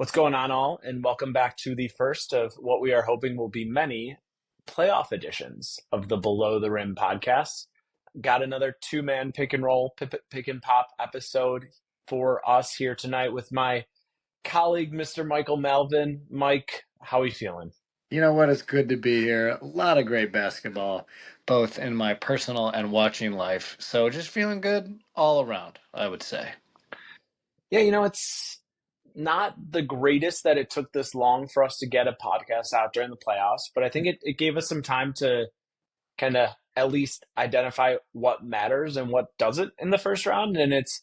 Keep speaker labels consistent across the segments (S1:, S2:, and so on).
S1: What's going on, all? And welcome back to the first of what we are hoping will be many playoff editions of the Below the Rim podcast. Got another two-man pick and roll, pick and pop episode for us here tonight with my colleague, Mr. Michael Malvin. Mike, how are you feeling?
S2: You know what? It's good to be here. A lot of great basketball, both in my personal and watching life. So just feeling good all around, I would say.
S1: Yeah, it's not the greatest that it took this long for us to get a podcast out during the playoffs, but I think it gave us some time to kind of at least identify what matters and what doesn't in the first round. And it's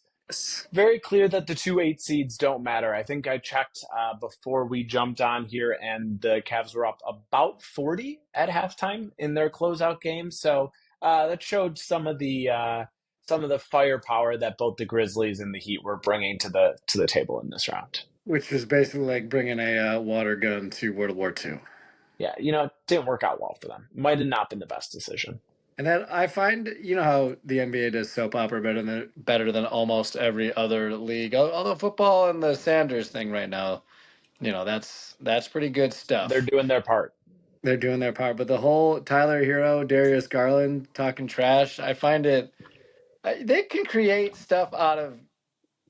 S1: very clear that the 2-8 seeds don't matter. I think I checked before we jumped on here, and the Cavs were up about 40 at halftime in their closeout game. So that showed some of the firepower that both the Grizzlies and the Heat were bringing to the table in this round.
S2: Which was basically like bringing a water gun to World War II.
S1: Yeah, it didn't work out well for them. Might have not been the best decision.
S2: And that I find, you know how the NBA does soap opera better than almost every other league. Although football and the Sanders thing right now, that's pretty good
S1: They're
S2: stuff.
S1: doing their part.
S2: They're doing their part, but the whole Tyler Hero, Darius Garland talking trash, I find it. They can create stuff out of.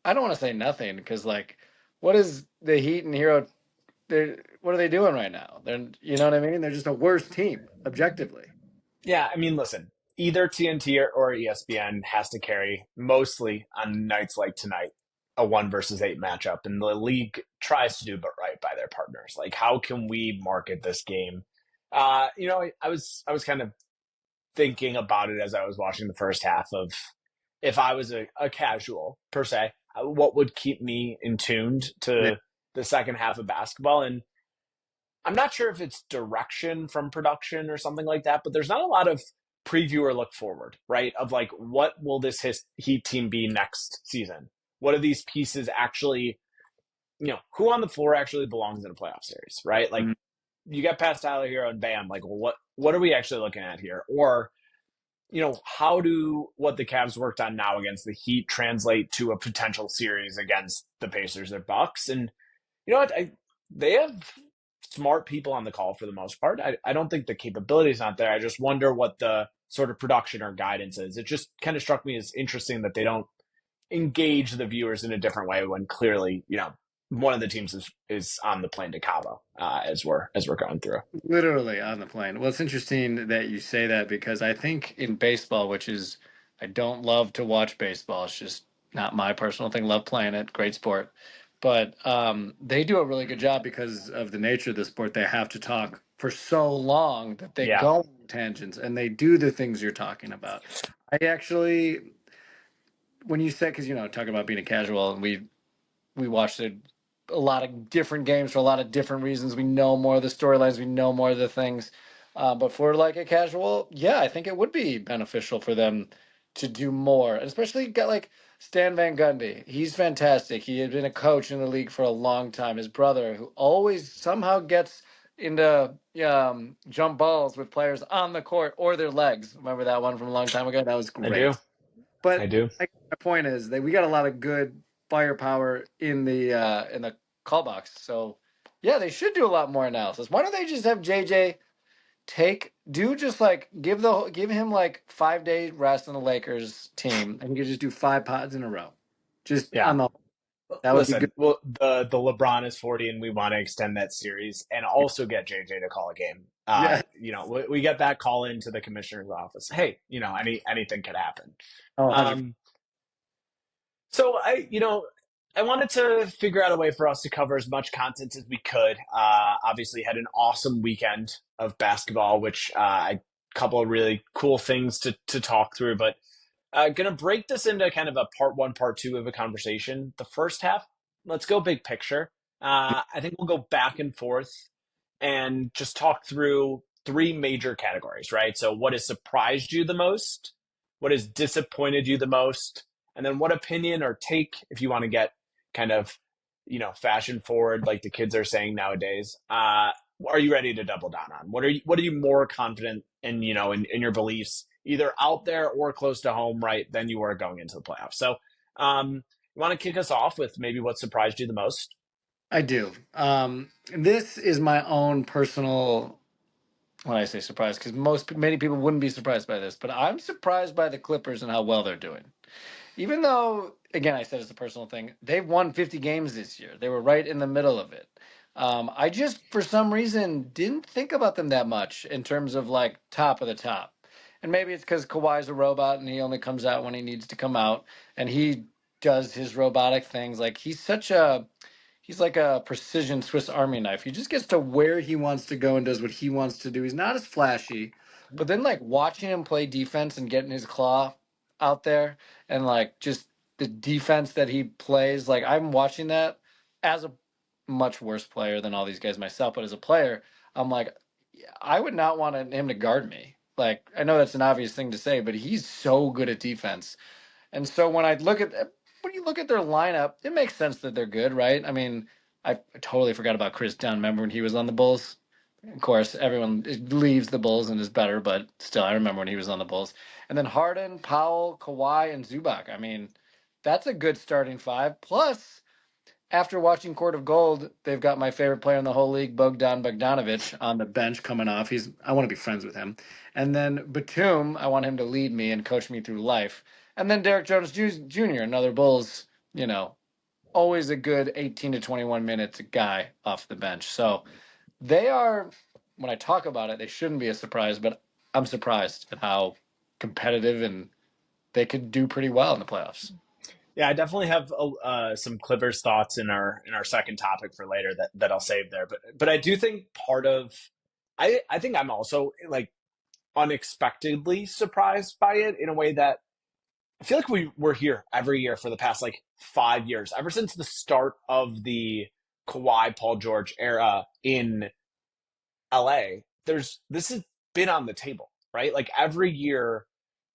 S2: I don't want to say nothing because, like, what is the Heat and Hero? What are they doing right now? You know what I mean? They're just a worse team, objectively.
S1: Yeah, I mean, listen, either TNT or ESPN has to carry, mostly on nights like tonight, a 1 versus 8 matchup, and the league tries to do but right by their partners. Like, how can we market this game? I was kind of thinking about it as I was watching the first half of, if I was a casual per se, what would keep me in tuned
S2: Yeah.
S1: to the second half of basketball. And I'm not sure if it's direction from production or something like that, but there's not a lot of preview or look forward, right? Of like, what will this Heat team be next season? What are these pieces actually, who on the floor actually belongs in a playoff series, right? Like,
S2: Mm.
S1: you get past Tyler Hero and bam, like, well, what are we actually looking at here? Or, how do what the Cavs worked on now against the Heat translate to a potential series against the Pacers or Bucks? And you know what? They have smart people on the call for the most part. I don't think the capability is not there. I just wonder what the sort of production or guidance is. It just kind of struck me as interesting that they don't engage the viewers in a different way when clearly, one of the teams is on the plane to Cabo as we're going through.
S2: Literally on the plane. Well, it's interesting that you say that because I think in baseball, which is, I don't love to watch baseball. It's just not my personal thing. Love playing it. Great sport. But they do a really good job because of the nature of the sport. They have to talk for so long that they
S1: Yeah.
S2: go on tangents and they do the things you're talking about. I actually, when you said, because, talking about being a casual, and we watched a lot of different games for a lot of different reasons. We know more of the storylines. We know more of the things. But for like a casual, yeah, I think it would be beneficial for them to do more. And especially got like Stan Van Gundy. He's fantastic. He had been a coach in the league for a long time. His brother, who always somehow gets into jump balls with players on the court or their legs. Remember that one from a long time ago? That was
S1: I do.
S2: great.
S1: I
S2: But
S1: do.
S2: my point is that we got a lot of good firepower in the call box. So yeah, they should do a lot more analysis. Why don't they just have JJ just like give him like 5 days rest on the Lakers team, and he could just do 5 pods in a row, just
S1: Yeah.
S2: on the that would be good.
S1: Listen, well, the LeBron is 40, and we want to extend that series and also get JJ to call a game.
S2: Yeah.
S1: We get that call into the commissioner's office. Hey, anything could happen.
S2: Oh, 100.
S1: Um, so I wanted to figure out a way for us to cover as much content as we could. Obviously, had an awesome weekend of basketball, which a couple of really cool things to talk through. But gonna break this into kind of a part one, part two of a conversation. The first half, let's go big picture. I think we'll go back and forth and just talk through three major categories, right? So, what has surprised you the most? What has disappointed you the most? And then, what opinion or take, if you want to get kind of, fashion forward, like the kids are saying nowadays, are you ready to double down on? What are you more confident in, in your beliefs, either out there or close to home, right, than you were going into the playoffs? So, you want to kick us off with maybe what surprised you the most?
S2: I do. This is my own personal, when I say surprise, because many people wouldn't be surprised by this, but I'm surprised by the Clippers and how well they're doing. Even though, again, I said it's a personal thing, they've won 50 games this year. They were right in the middle of it. I just, for some reason, didn't think about them that much in terms of like top of the top. And maybe it's because Kawhi's a robot and he only comes out when he needs to come out, and he does his robotic things. Like he's like a precision Swiss Army knife. He just gets to where he wants to go and does what he wants to do. He's not as flashy, but then like watching him play defense and getting his claw out there and like just the defense that he plays, like I'm watching that as a much worse player than all these guys myself, but as a player, I'm like, yeah, I would not want him to guard me. Like I know that's an obvious thing to say, but he's so good at defense. And so when you look at their lineup, it makes sense that they're good, right? I mean, I totally forgot about Chris Dunn. Remember when he was on the Bulls? Of course, everyone leaves the Bulls and is better, but still, I remember when he was on the Bulls. And then Harden, Powell, Kawhi, and Zubac. I mean, that's a good starting five. Plus, after watching Court of Gold, they've got my favorite player in the whole league, Bogdan Bogdanovic, on the bench coming off. I want to be friends with him. And then Batum, I want him to lead me and coach me through life. And then Derek Jones Jr., another Bulls, you know, always a good 18 to 21 minutes guy off the bench. So they are, when I talk about it, they shouldn't be a surprise, but I'm surprised at how competitive and they could do pretty well in the playoffs.
S1: Yeah, I definitely have some Clippers thoughts in our second topic for later that I'll save there. But I do think part of I think I'm also like unexpectedly surprised by it in a way that I feel like we were here every year for the past like 5 years, ever since the start of the Kawhi Paul George era in LA. This has been on the table, right? Like every year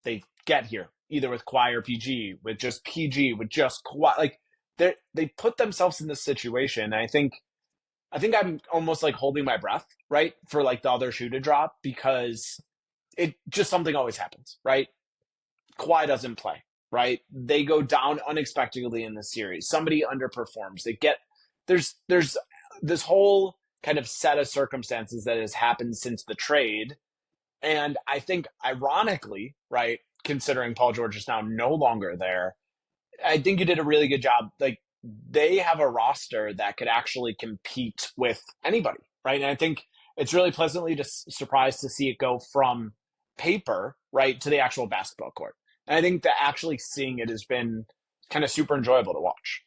S1: they get here, either with Kawhi or PG, with just PG, with just Kawhi. Like they put themselves in this situation. And I think I'm almost like holding my breath, right, for like the other shoe to drop because it just something always happens, right? Kawhi doesn't play, right? They go down unexpectedly in the series. Somebody underperforms. There's this whole kind of set of circumstances that has happened since the trade. And I think ironically, right, considering Paul George is now no longer there, I think you did a really good job. Like they have a roster that could actually compete with anybody, right? And I think it's really pleasantly surprised to see it go from paper, right, to the actual basketball court. And I think that actually seeing it has been kind of super enjoyable to watch.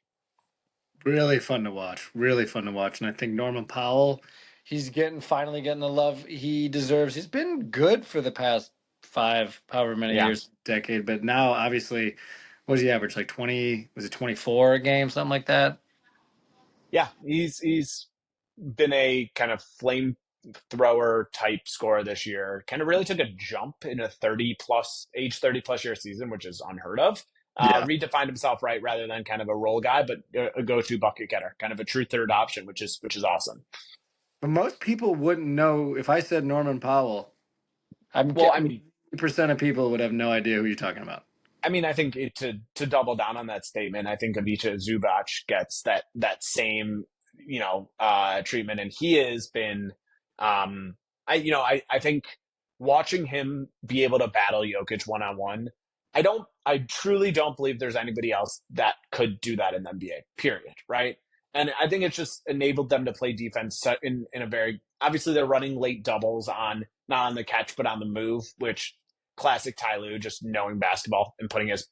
S2: Really fun to watch. Really fun to watch. And I think Norman Powell, he's finally getting the love he deserves. He's been good for the past however many
S1: Yeah.
S2: years, decade. But now, obviously, what does he average? Like 20, was it 24 a game, something like that?
S1: Yeah. He's been a kind of flame thrower type scorer this year. Kind of really took a jump in a 30 plus year season, which is unheard of.
S2: Yeah.
S1: Redefined himself right rather than kind of a role guy, but a go-to bucket getter, kind of a true third option, which is awesome.
S2: But most people wouldn't know if I said Norman Powell. I'm
S1: Well,
S2: getting 80% of people would have no idea who you're talking about.
S1: I think to double down on that statement, I think Ivica Zubac gets that same treatment, and he has been, I think watching him be able to battle Jokic one on one, I truly don't believe there's anybody else that could do that in the NBA. Period. Right. And I think it's just enabled them to play defense in a very obviously they're running late doubles on not on the catch but on the move, which classic Ty Lue, just knowing basketball and putting his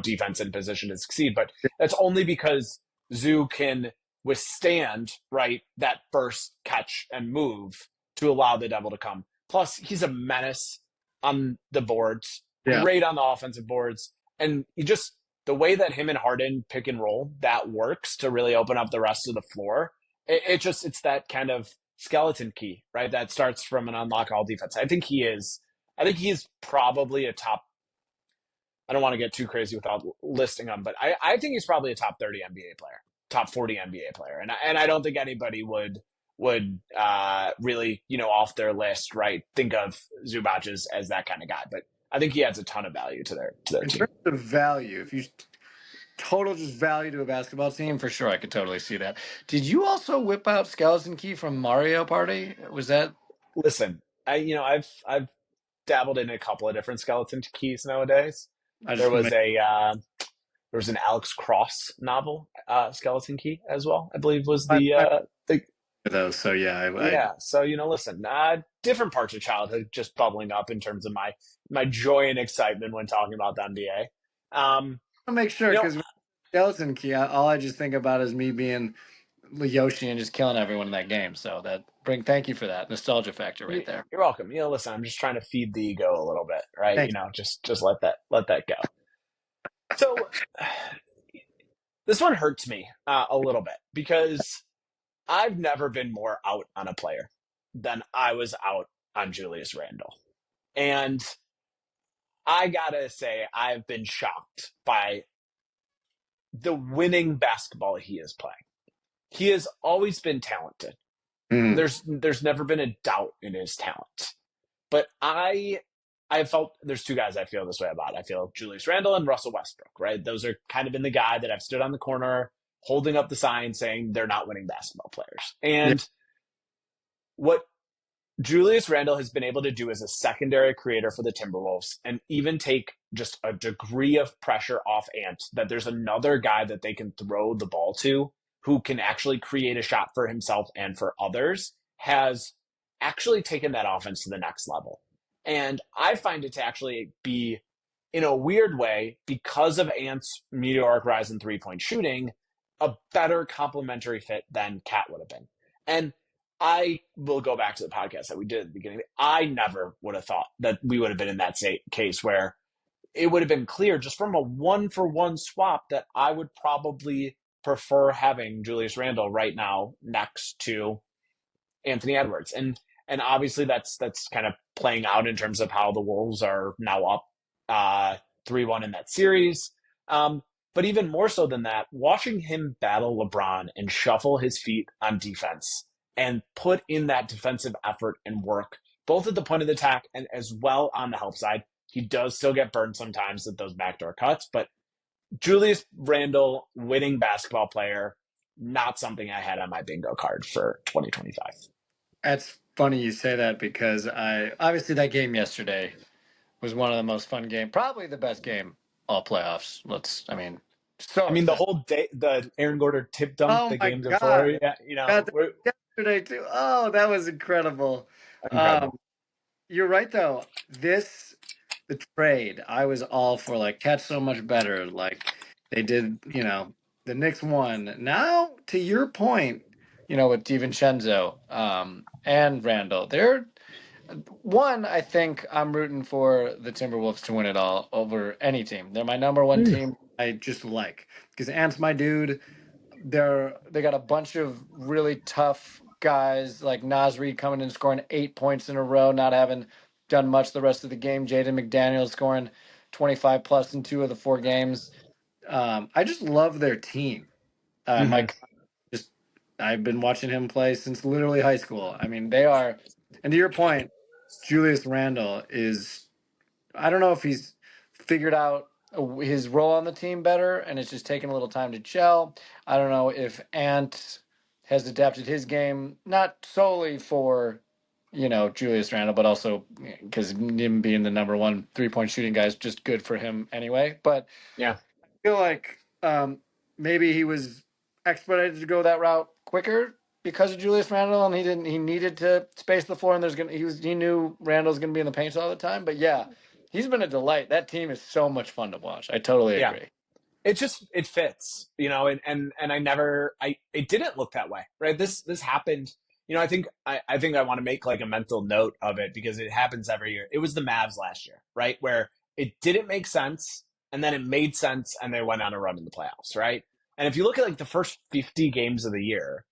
S1: defense in position to succeed. But that's only because Zoo can withstand right that first catch and move to allow the devil to come. Plus, he's a menace on the boards,
S2: Yeah.
S1: great on the offensive boards, and he just the way that him and Harden pick and roll that works to really open up the rest of the floor. It's that kind of skeleton key, right? That starts from an unlock all defense. I think he's probably a top. I don't want to get too crazy without listing him, but I think he's probably a top 30 NBA player, top 40 NBA player, and I don't think anybody would really off their list, right? Think of Zubac as that kind of guy, but I think he adds a ton of value to their
S2: In
S1: team.
S2: terms of value, if you total just value to a basketball team for sure. I could totally see that. Did you also whip out Skeleton Key from Mario Party? Was that?
S1: Listen, I've dabbled in a couple of different skeleton keys nowadays.
S2: I
S1: There
S2: just
S1: was
S2: made
S1: there was an Alex Cross novel, Skeleton Key as well. I believe was
S2: I
S1: the
S2: those. So yeah, I
S1: yeah. So listen, different parts of childhood just bubbling up in terms of my joy and excitement when talking about the NBA.
S2: want to make sure
S1: You know,
S2: because Skeleton Key, all I just think about is me being Yoshi and just killing everyone in that game. So thank you for that nostalgia factor right there.
S1: you're welcome. Listen, I'm just trying to feed the ego a little bit, right?
S2: Thank
S1: Just let that go. So this one hurts me a little bit because I've never been more out on a player than I was out on Julius Randle. And I gotta say, I've been shocked by the winning basketball he is playing. He has always been talented.
S2: you.
S1: There's never been a doubt in his talent. But I felt there's two guys I feel this way about. I feel Julius Randle and Russell Westbrook, right? Those are kind of been the guy that I've stood on the corner holding up the sign saying they're not winning basketball players.
S2: Yeah,
S1: And what Julius Randle has been able to do as a secondary creator for the Timberwolves and even take just a degree of pressure off Ant that there's another guy that they can throw the ball to who can actually create a shot for himself and for others has actually taken that offense to the next level. And I find it to actually be, in a weird way, because of Ant's meteoric rise in 3-point shooting, a better complementary fit than Cat would have been. And I will go back to the podcast that we did at the beginning. I never would have thought that we would have been in that case where it would have been clear just from a 1-for-1 swap that I would probably prefer having Julius Randle right now next to Anthony Edwards. And obviously that's kind of playing out in terms of how the Wolves are now up 3-1 in that series. But even more so than that, watching him battle LeBron and shuffle his feet on defense and put in that defensive effort and work, both at the point of the attack and as well on the help side. He does still get burned sometimes at those backdoor cuts, but Julius Randle, winning basketball player, not something I had on my bingo card for 2025.
S2: that's funny you say that because I obviously that game yesterday was one of the most fun game, probably the best game all playoffs. I mean,
S1: I
S2: so
S1: mean, the
S2: excited.
S1: whole day, the Aaron Gordon tip dunk
S2: Oh
S1: the
S2: my
S1: game before,
S2: god,
S1: yeah,
S2: got that
S1: we're
S2: yesterday too. Oh, that was incredible. Um,
S1: incredible.
S2: you're right though. The trade, I was all for like catch so much better. Like they did, the Knicks won. Now to your point, with DiVincenzo, and Randall, they're one. I think I'm rooting for the Timberwolves to win it all over any team. They're my number one
S1: Mm.
S2: team. I just like because Ant's my dude. They got a bunch of really tough guys like Naz Reid coming in scoring 8 points in a row, not having done much the rest of the game. Jaden McDaniels scoring 25 plus in 2 of the 4 games. I just love their team.
S1: Hmm.
S2: Mike, just I've been watching him play since literally high school. I mean, they are. And to your point, Julius Randle is. I don't know if he's figured out his role on the team better, and it's just taking a little time to gel. I don't know if Ant has adapted his game not solely for Julius Randle, but also because him being the number one 3-point shooting guy is just good for him anyway. But
S1: Yeah,
S2: I feel like maybe he was expedited to go that route quicker because of Julius Randle, and he needed to space the floor, and he knew Randle's gonna be in the paint all the time. But yeah, he's been a delight. That team is so much fun to watch. I totally
S1: yeah.
S2: agree.
S1: It fits, and it didn't look that way, right? This happened. I think I want to make like a mental note of it because it happens every year. It was the Mavs last year, right? Where it didn't make sense and then it made sense and they went on a run in the playoffs, right? And if you look at like the first 50 games of the year,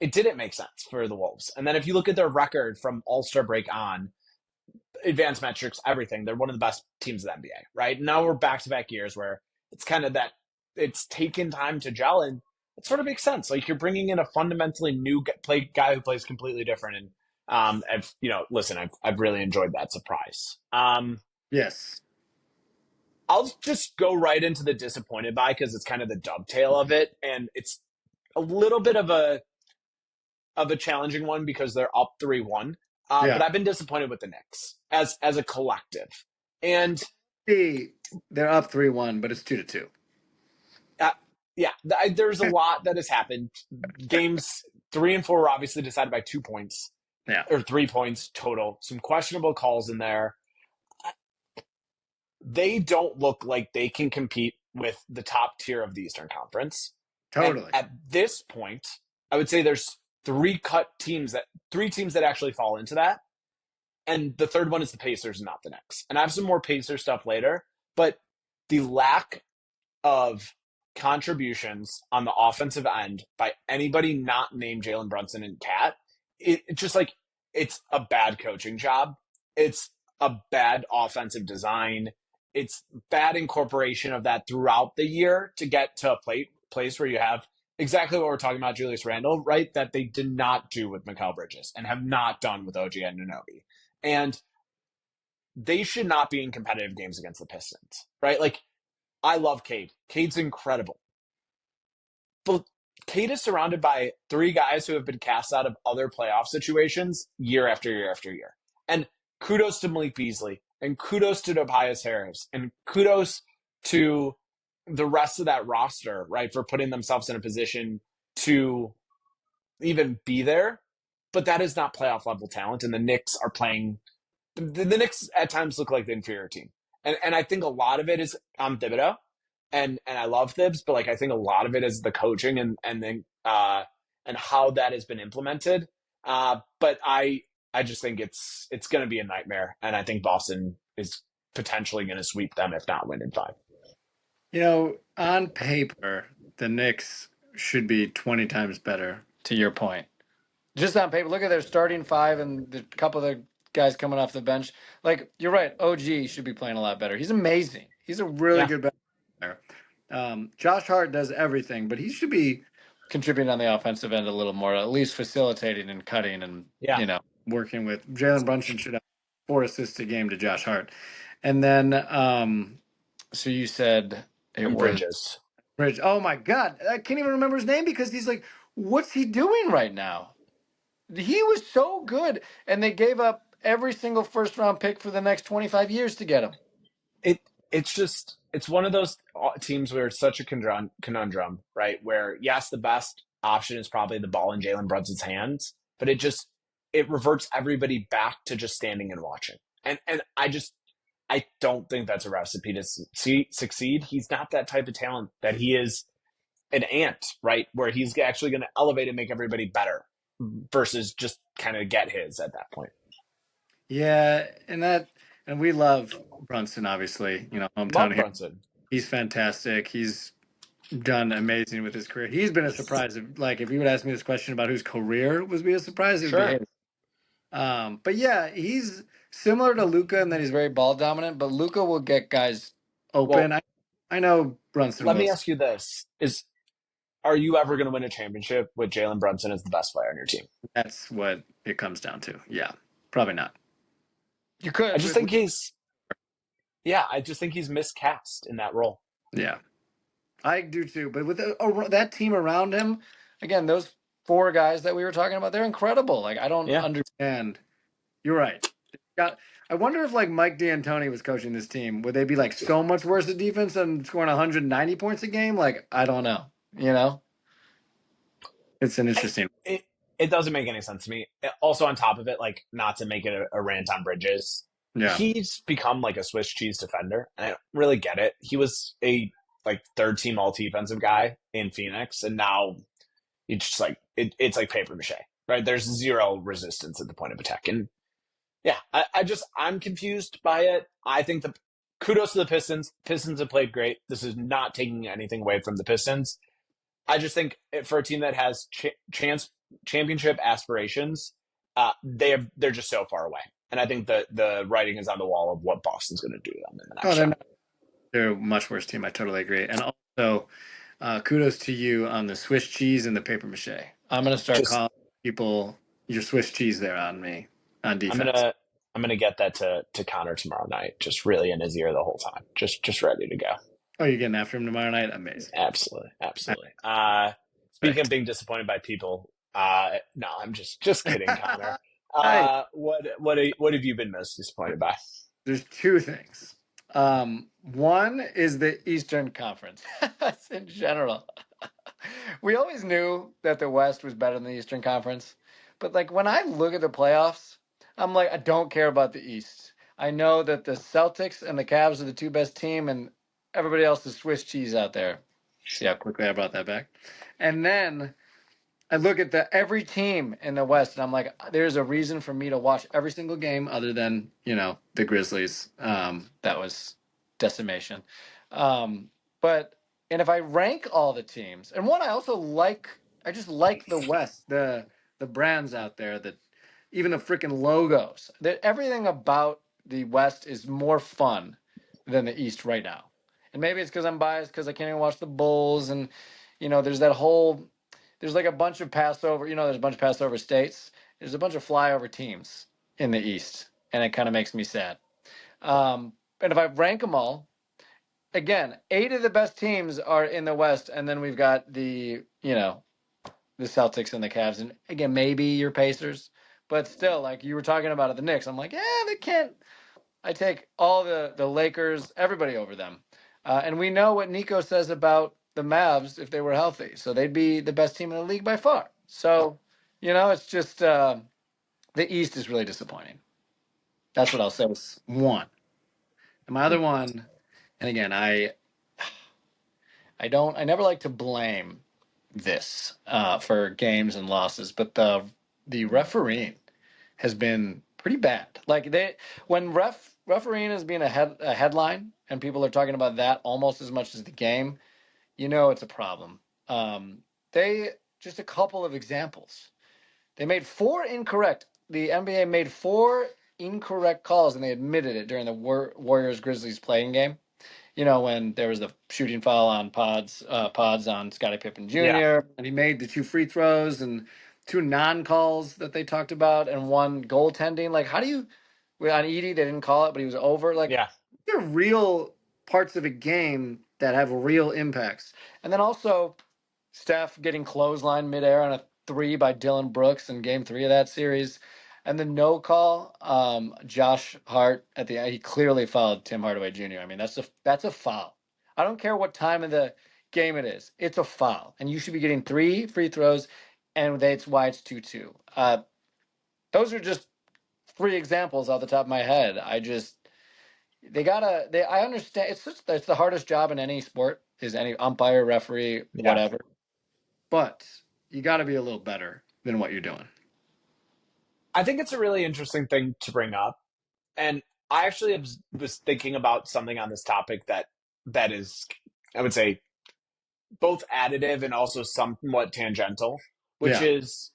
S1: it didn't make sense for the Wolves. And then if you look at their record from All-Star break on, advanced metrics, everything, they're one of the best teams of the NBA, right? Now we're back-to-back years where it's kind of that it's taken time to gel, and it sort of makes sense. Like you're bringing in a fundamentally new guy who plays completely different, and listen, I've really enjoyed that surprise.
S2: Yes.
S1: I'll just go right into the disappointed by because it's kind of the dovetail of it, and it's a little bit of a challenging one because they're up 3-1. But
S2: Yeah.
S1: I've been disappointed with the Knicks as a collective, and
S2: See, they're up 3-1, but it's 2-2.
S1: uh, yeah, there's a lot that has happened. Games 3 and 4 were obviously decided by 2 points
S2: Yeah,
S1: or 3 points total. Some questionable calls in there. They don't look like they can compete with the top tier of the Eastern Conference. And
S2: totally.
S1: at this point, I would say there's three teams that actually fall into that. And the third one is the Pacers, not the Knicks. And I have some more Pacer stuff later, but the lack of contributions on the offensive end by anybody not named Jalen Brunson and Cat, it just like it's a bad coaching job. It's a bad offensive design. It's bad incorporation of that throughout the year to get to a place where you have exactly what we're talking about, Julius Randle, right? That they did not do with Mikal Bridges and have not done with OG Anunoby. And they should not be in competitive games against the Pistons, right? Like, I love Cade. Cade's incredible. But Cade is surrounded by three guys who have been cast out of other playoff situations year after year after year. And kudos to Malik Beasley, and kudos to Tobias Harris, and kudos to the rest of that roster, right, for putting themselves in a position to even be there. But that is not playoff level talent, and the Knicks are playing. The Knicks at times look like the inferior team, and I think a lot of it is on Thibodeau, and I love Thibs, but like I think a lot of it is the coaching and then and how that has been implemented. But I just think it's going to be a nightmare, and I think Boston is potentially going to sweep them if not win in five.
S2: On paper, the Knicks should be 20 times better, to your point. Just on paper, look at their starting five and the couple of the guys coming off the bench. Like, you're right, OG should be playing a lot better. He's amazing. He's a really
S1: Yeah,
S2: good player. Josh Hart does everything, but he should be contributing on the offensive end a little more, at least facilitating and cutting and,
S1: yeah,
S2: working with Jalen Brunson should have 4 assists a game to Josh Hart. And then, so you said it
S1: and
S2: was
S1: Bridges.
S2: Bridge. Oh my God. I can't even remember his name because he's like, what's he doing right now? He was so good, and they gave up every single first round pick for the next 25 years to get him.
S1: it it's just it's one of those teams where it's such a conundrum, right? Where yes, the best option is probably the ball in Jalen Brunson's hands, but it reverts everybody back to just standing and watching. And I don't think that's a recipe to succeed. He's not that type of talent. That he is an ant, right? Where he's actually going to elevate and make everybody better versus just kind of get his at that point.
S2: Yeah, and we love Brunson, obviously, hometown
S1: Love
S2: here.
S1: Brunson.
S2: He's fantastic. He's done amazing with his career. He's been a surprise. Like, if you would ask me this question about whose career was be a surprise, it would be
S1: Sure.
S2: his. But yeah, he's similar to Luca in that he's very ball dominant, but Luca will get guys open.
S1: Well,
S2: I know Brunson
S1: let
S2: will.
S1: me ask you this: Is are you ever going to win a championship with Jalen Brunson as the best player on your team?
S2: That's what it comes down to. Yeah, probably not. You
S1: I
S2: could
S1: just
S2: with
S1: think I just think he's miscast in that role.
S2: yeah. I do too. But with that team around him, again, those 4 guys that we were talking about, they're incredible. Like, I don't
S1: Yeah.
S2: understand. You're right. Got. I wonder if like Mike D'Antoni was coaching this team, would they be like so much worse at defense and scoring 190 points a game? Like, I don't know. It's an
S1: I,
S2: interesting.
S1: it doesn't make any sense to me. Also, on top of it, like not to make it a rant on Bridges,
S2: Yeah.
S1: he's become like a Swiss cheese defender. I don't really get it. He was a like third team all defensive guy in Phoenix, and now it's just like it's like paper mache, right? There's zero resistance at the point of attack, and yeah, I'm confused by it. I think the kudos to the Pistons. Pistons have played great. This is not taking anything away from the Pistons. I just think for a team that has championship aspirations, they're just so far away. And I think the writing is on the wall of what Boston's going to do to them in the
S2: Oh,
S1: next round.
S2: they're a much worse team. I totally agree. And also, kudos to you on the Swiss cheese and the paper mache. I'm gonna start
S1: Just
S2: calling people your Swiss cheese there on me on
S1: I'm
S2: defense.
S1: gonna I'm gonna get that to Connor tomorrow night. Just really in his ear the whole time. Just ready to go.
S2: Oh, you're getting after him tomorrow night? Amazing.
S1: Absolutely,
S2: I
S1: absolutely. Speaking of
S2: respect.
S1: being disappointed by people, no, I'm just kidding, Connor.
S2: Hey,
S1: What have you been most disappointed by?
S2: there's two things. One is the Eastern Conference in general. We always knew that the West was better than the Eastern Conference, but like when I look at the playoffs, I'm like, I don't care about the East. I know that the Celtics and the Cavs are the two best team, and everybody else is Swiss cheese out there. See how quickly I brought that back. And then I look at the every team in the West, and I'm like, there's a reason for me to watch every single game, other than the Grizzlies. That was decimation. Um, but and if I rank all the teams, and one I also like, I just like the West, the brands out there, that even the freaking logos, that everything about the West is more fun than the East right now. And maybe it's because I'm biased because I can't even watch the Bulls, and there's that whole there's like a bunch of Passover, there's a bunch of Passover states. There's a bunch of flyover teams in the East, and it kind of makes me sad. And if I rank them all, again, 8 of the best teams are in the West, and then we've got the Celtics and the Cavs, and again, maybe your Pacers, but still, like you were talking about the Knicks, I'm like, yeah, they can't. I take all the Lakers, everybody over them. And we know what Nico says about the Mavs if they were healthy. So they'd be the best team in the league by far. So, it's just the East is really disappointing. That's what I'll say was one. And my other one, and again, I never like to blame this for games and losses, but the refereeing has been pretty bad. Like when refereeing is being a headline and people are talking about that almost as much as the game, it's a problem. Um, they just a couple of examples. They made four incorrect. The NBA made four incorrect calls, and they admitted it during the Warriors Grizzlies playing game. When there was the shooting foul on pods on Scottie Pippen
S1: Yeah,
S2: Jr. and he made the 2 free throws and 2 non-calls that they talked about and one goaltending. Like, how do you on Edie they didn't call it, but he was over. Like,
S1: yeah,
S2: they're real parts of a game that have real impacts. And then also Steph getting clothesline midair on a three by Dylan Brooks in Game 3 of that series. And the no call, Josh Hart at the end, he clearly fouled Tim Hardaway Jr. I mean, that's a foul. I don't care what time of the game it is. It's a foul, and you should be getting 3 free throws, and that's why it's 2-2. Those are just 3 examples off the top of my head. I understand it's the hardest job in any sport, is any umpire, referee,
S1: yeah.
S2: whatever. But you got to be a little better than what you're doing.
S1: I think it's a really interesting thing to bring up, and I actually was thinking about something on this topic that is, I would say, both additive and also somewhat tangential, which
S2: Yeah.
S1: is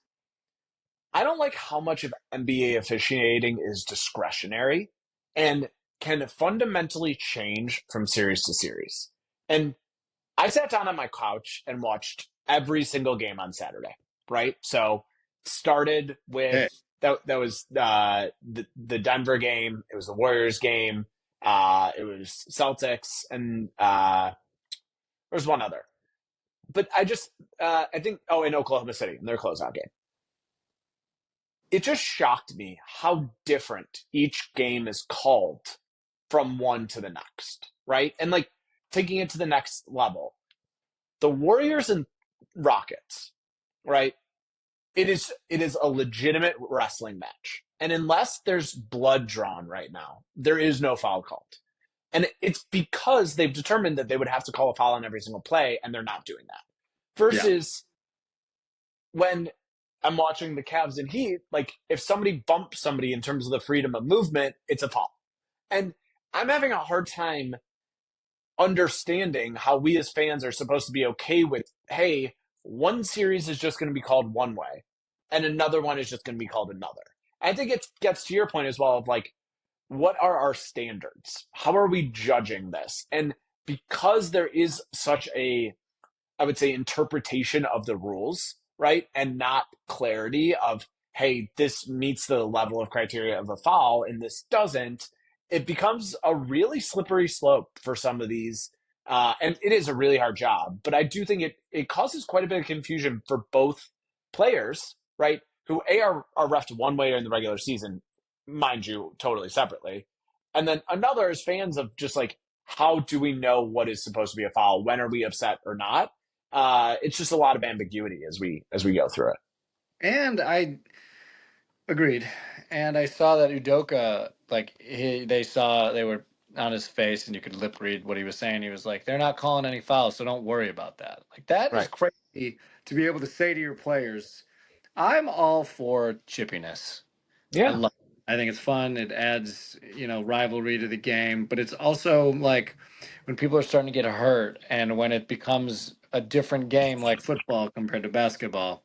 S1: I don't like how much of NBA officiating is discretionary and can fundamentally change from series to series. And I sat down on my couch and watched every single game on Saturday, right? So started with
S2: Hey,
S1: that was the Denver game, it was the Warriors game, it was Celtics, and there was one other. But I think in Oklahoma City, in their closeout game. It just shocked me how different each game is called from one to the next, right? And like taking it to the next level, the Warriors and Rockets, right? It is a legitimate wrestling match. And unless there's blood drawn right now, there is no foul called. And it's because they've determined that they would have to call a foul on every single play, and they're not doing that.
S2: yeah.
S1: Versus when I'm watching the Cavs and Heat, like if somebody bumps somebody in terms of the freedom of movement, it's a foul. And I'm having a hard time understanding how we as fans are supposed to be okay with, hey, one series is just going to be called one way and another one is just going to be called another. I think it gets to your point as well of like, what are our standards? How are we judging this? And because there is such a, I would say, interpretation of the rules, right? And not clarity of, hey, this meets the level of criteria of a foul and this doesn't, it becomes a really slippery slope for some of these. And it is a really hard job, but I do think it causes quite a bit of confusion for both players, right? Who are refed one way in the regular season, mind you, totally separately. And then another is fans of just like, how do we know what is supposed to be a foul? When are we upset or not? It's just a lot of ambiguity as we go through it.
S2: And I agreed. And I saw that Udoka, like they were on his face, and you could lip read what he was saying. He was like, "They're not calling any fouls, so don't worry about that." Like that is
S1: Right.
S2: crazy to be able to say to your players. I'm all for chippiness. I
S1: Yeah.
S2: love it. I think it's fun. It adds, rivalry to the game, but it's also like when people are starting to get hurt and when it becomes a different game like football compared to basketball.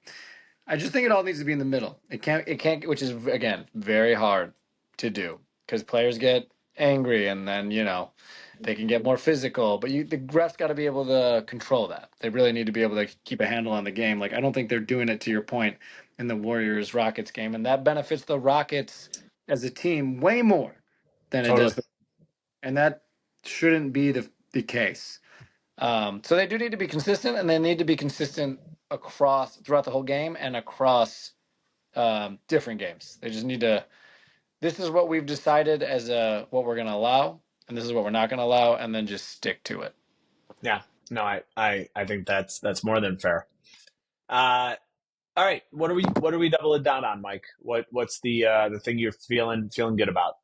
S2: I just think it all needs to be in the middle. It can't, which is again very hard to do because players get angry and then they can get more physical. But the refs got to be able to control that. They really need to be able to keep a handle on the game. Like I don't think they're doing it to your point in the Warriors Rockets game, and that benefits the Rockets as a team way more than it
S1: Totally.
S2: does and that shouldn't be the case. So they do need to be consistent, and they need to be consistent across throughout the whole game and across different games. They just need to. This is what we've decided as what we're going to allow, and this is what we're not going to allow, and then just stick to it.
S1: Yeah. No, I think that's more than fair. Uh, all right. What are we doubling down on, Mike? What's the thing you're feeling good about?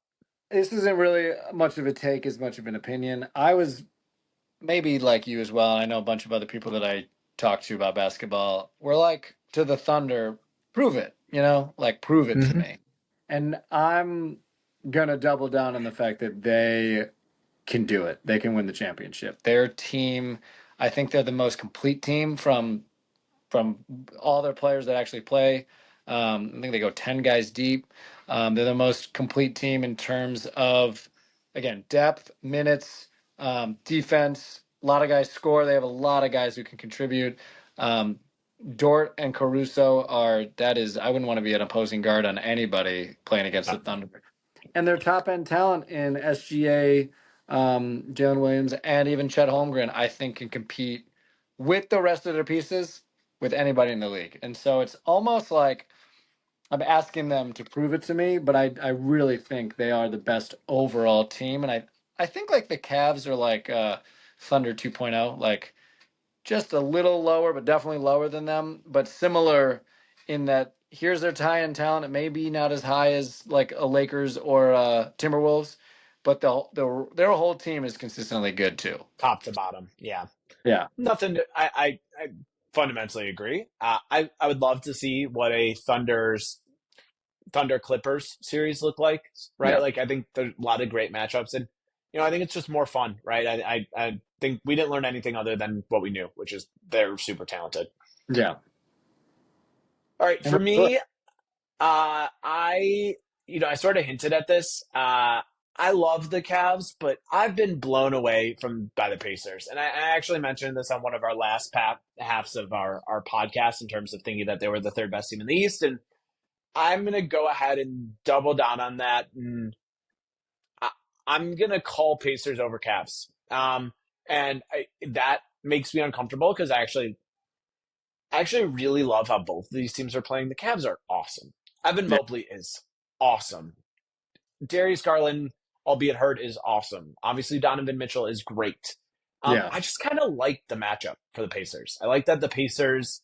S2: This isn't really much of a take as much of an opinion. I was maybe like you as well. I know a bunch of other people that I talk to about basketball. We're like to the Thunder, prove it, like prove it to
S1: Mm-hmm.
S2: me. And I'm gonna double down on the fact that they can do it. They can win the championship. Their team, I think they're the most complete team from all their players that actually play. I think they go 10 guys deep. They're the most complete team in terms of, again, depth, minutes, defense. A lot of guys score. They have a lot of guys who can contribute. Um, Dort and Caruso I wouldn't want to be an opposing guard on anybody playing against the Thunder. And their top end talent in SGA, Jalen Williams, and even Chet Holmgren, I think can compete with the rest of their pieces with anybody in the league. And so it's almost like I'm asking them to prove it to me, but I really think they are the best overall team. And I think like the Cavs are like Thunder 2.0, like just a little lower, but definitely lower than them, but similar in that here's their tie-in talent. It may be not as high as like a Lakers or Timberwolves, but their whole team is consistently good too.
S1: Top to bottom. Yeah.
S2: Yeah.
S1: Nothing. I fundamentally agree. I would love to see what a Thunder Clippers series look like. Right.
S2: Yeah.
S1: Like I think there's a lot of great matchups, and I think it's just more fun. Right. I think we didn't learn anything other than what we knew, which is they're super talented.
S2: Yeah.
S1: All right.
S2: And
S1: For me, I sort of hinted at this. I love the Cavs, but I've been blown away by the Pacers, and I actually mentioned this on one of our last halves of our podcast in terms of thinking that they were the third best team in the East, and I'm gonna go ahead and double down on that, and I, I'm gonna call Pacers over Cavs. That makes me uncomfortable because I actually really love how both of these teams are playing. The Cavs are awesome. Evan
S2: yeah.
S1: Mobley is awesome. Darius Garland, albeit hurt, is awesome. Obviously, Donovan Mitchell is great.
S2: Yeah.
S1: I just kind of like the matchup for the Pacers. I like that the Cavs'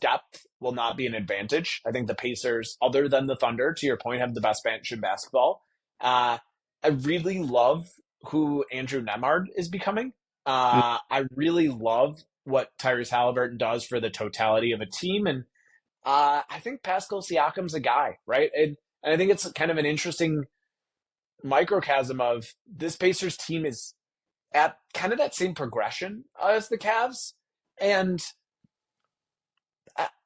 S1: depth will not be an advantage. I think the Pacers, other than the Thunder, to your point, have the best bench in basketball. I really love who Andrew Nemhard is becoming. I really love what Tyrese Halliburton does for the totality of a team, and I think Pascal Siakam's a guy, right? And I think it's kind of an interesting microcosm of this Pacers team is at kind of that same progression as the Cavs. And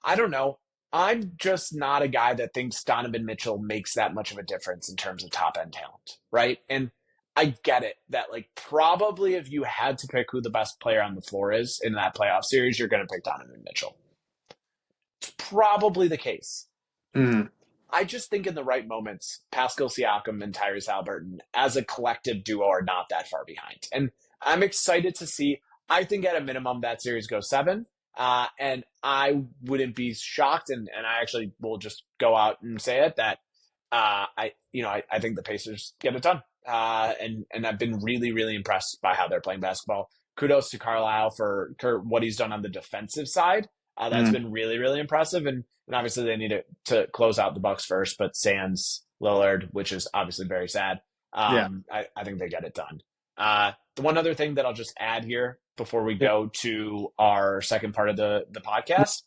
S1: I don't know. I'm just not a guy that thinks Donovan Mitchell makes that much of a difference in terms of top end talent, right? And I get it that, like, probably if you had to pick who the best player on the floor is in that playoff series, you're going to pick Donovan Mitchell. It's probably the case.
S2: Mm.
S1: I just think in the right moments, Pascal Siakam and Tyrese Halliburton as a collective duo are not that far behind. And I'm excited to see. I think at a minimum that series goes seven. And I wouldn't be shocked, and I actually will just go out and say it that I think the Pacers get it done. And I've been really, really impressed by how they're playing basketball. Kudos to Carlisle for what he's done on the defensive side. That's
S2: Mm.
S1: been really, really impressive. And obviously they need to close out the Bucks first, but Sans Lillard, which is obviously very sad.
S2: Yeah.
S1: I think they get it done. The one other thing that I'll just add here before we
S2: Yeah.
S1: go to our second part of the podcast,